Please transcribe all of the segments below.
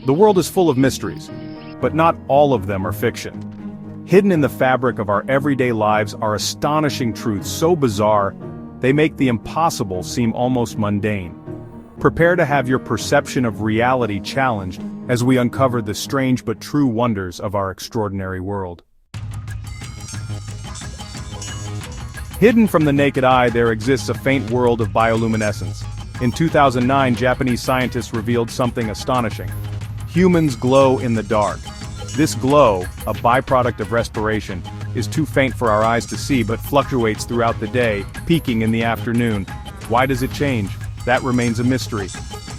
The world is full of mysteries, but not all of them are fiction. Hidden in the fabric of our everyday lives are astonishing truths so bizarre, they make the impossible seem almost mundane. Prepare to have your perception of reality challenged as we uncover the strange but true wonders of our extraordinary world. Hidden from the naked eye, there exists a faint world of bioluminescence. In 2009, Japanese scientists revealed something astonishing. Humans glow in the dark. This glow, a byproduct of respiration, is too faint for our eyes to see but fluctuates throughout the day, peaking in the afternoon. Why does it change? That remains a mystery.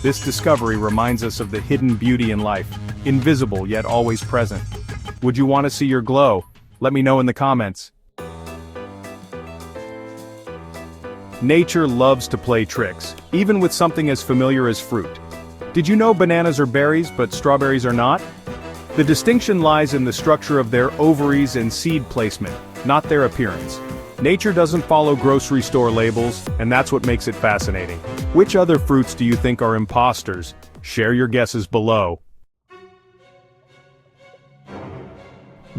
This discovery reminds us of the hidden beauty in life, invisible yet always present. Would you want to see your glow? Let me know in the comments. Nature loves to play tricks, even with something as familiar as fruit. Did you know bananas are berries, but strawberries are not? The distinction lies in the structure of their ovaries and seed placement, not their appearance. Nature doesn't follow grocery store labels, and that's what makes it fascinating. Which other fruits do you think are imposters? Share your guesses below.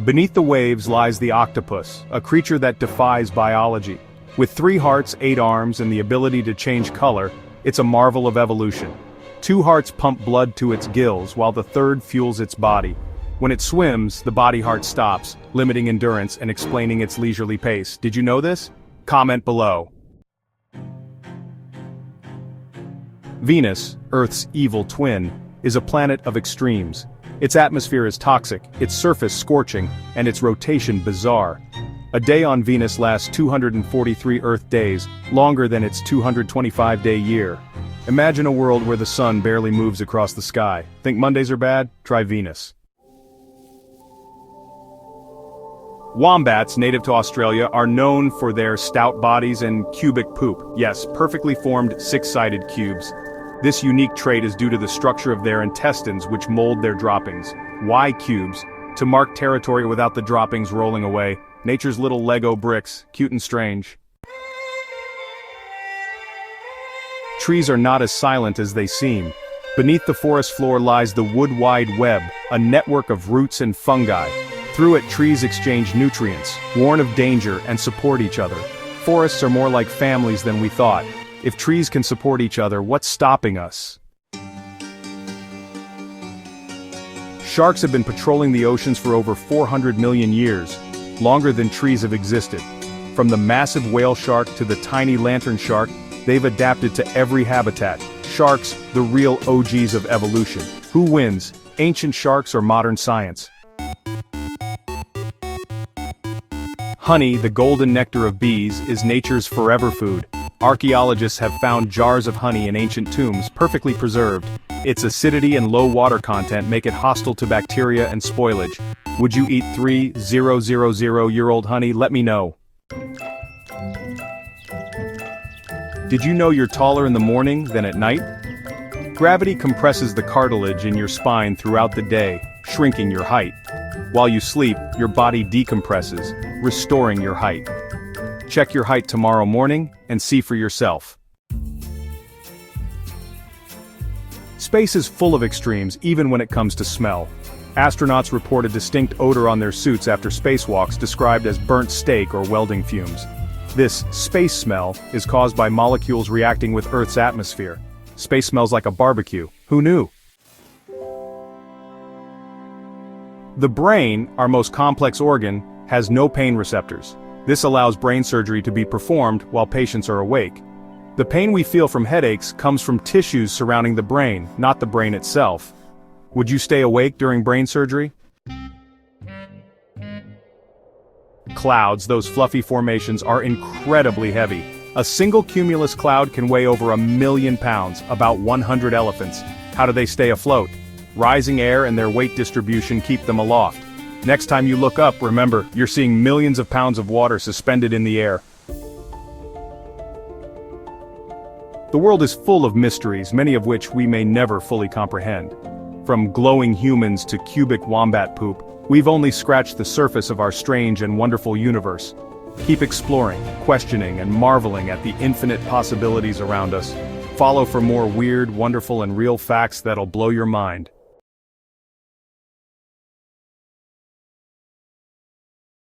Beneath the waves lies the octopus, a creature that defies biology. With 3 hearts, 8 arms, and the ability to change color, it's a marvel of evolution. 2 hearts pump blood to its gills while the 3rd fuels its body. When it swims, the body heart stops, limiting endurance and explaining its leisurely pace. Did you know this? Comment below. Venus, Earth's evil twin, is a planet of extremes. Its atmosphere is toxic, its surface scorching, and its rotation bizarre. A day on Venus lasts 243 Earth days, longer than its 225-day year. Imagine a world where the sun barely moves across the sky. Think Mondays are bad? Try Venus. Wombats, native to Australia, are known for their stout bodies and cubic poop. Yes, perfectly formed 6-sided cubes. This unique trait is due to the structure of their intestines which mold their droppings. Why cubes? To mark territory without the droppings rolling away. Nature's little Lego bricks, cute and strange. Trees are not as silent as they seem. Beneath the forest floor lies the wood wide web, a network of roots and fungi. Through it, trees exchange nutrients, warn of danger, and support each other. Forests are more like families than we thought. If trees can support each other, what's stopping us? Sharks have been patrolling the oceans for over 400 million years, longer than trees have existed. From the massive whale shark to the tiny lantern shark, they've adapted to every habitat. Sharks, the real OGs of evolution. Who wins, ancient sharks or modern science? Honey, the golden nectar of bees, is nature's forever food. Archaeologists have found jars of honey in ancient tombs, perfectly preserved. Its acidity and low water content make it hostile to bacteria and spoilage. Would you eat 3,000-year-old honey? Let me know. Did you know you're taller in the morning than at night? Gravity compresses the cartilage in your spine throughout the day, shrinking your height. While you sleep, your body decompresses, restoring your height. Check your height tomorrow morning and see for yourself. Space is full of extremes, even when it comes to smell. Astronauts report a distinct odor on their suits after spacewalks described as burnt steak or welding fumes. This space smell is caused by molecules reacting with Earth's atmosphere. Space smells like a barbecue. Who knew? The brain, our most complex organ, has no pain receptors. This allows brain surgery to be performed while patients are awake. The pain we feel from headaches comes from tissues surrounding the brain, not the brain itself. Would you stay awake during brain surgery? Clouds, those fluffy formations, are incredibly heavy. A single cumulus cloud can weigh over 1,000,000 pounds, about 100 elephants. How do they stay afloat? Rising air and their weight distribution keep them aloft. Next time you look up, remember, you're seeing millions of pounds of water suspended in the air. The world is full of mysteries, many of which we may never fully comprehend. From glowing humans to cubic wombat poop, we've only scratched the surface of our strange and wonderful universe. Keep exploring, questioning, and marveling at the infinite possibilities around us. Follow for more weird, wonderful, and real facts that'll blow your mind.